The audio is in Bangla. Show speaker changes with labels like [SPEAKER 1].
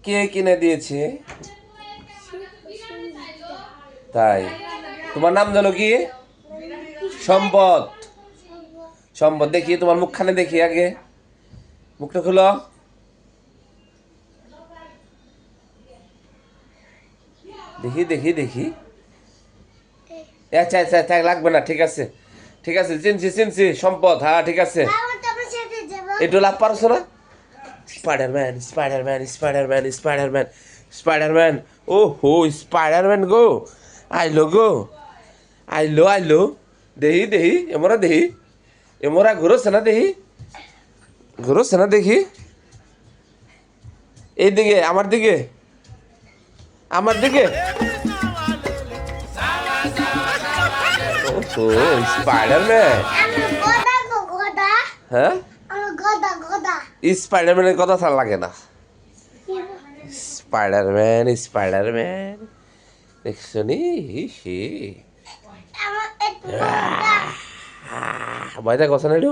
[SPEAKER 1] কে কিনে দিয়েছে? তাই? তোমার নাম জানো কি? সম্পদ। সম্পদ, দেখি তোমার মুখখানে দেখি আগে। মুখটা খুলো। দেখি দেখি দেখি। আচ্ছা আচ্ছা আচ্ছা, লাগবে না, ঠিক আছে ঠিক আছে, চিনছি চিনছি, সম্পদ, হ্যাঁ ঠিক আছে। একটু লাভ পারছো না? Spiderman Spiderman Spiderman Spiderman Spiderman. ও হো, স্পাইডারম্যান গো, আইলো গো, আইলো আইলো। দেহি দেহি এমরা, দেহি এমরা ঘুরোছে না, দেহি ঘুরোছে না, দেখি এইদিকে, আমার দিকে, আমার দিকে। ও স্পাইডারম্যান। হ্যাঁ, স্পাইডারম্যানের কথা ছাড়া লাগে না। স্পাইডারম্যান স্পাইডারম্যান, দেখছো নি? ভয় দেখ কথা না একটু।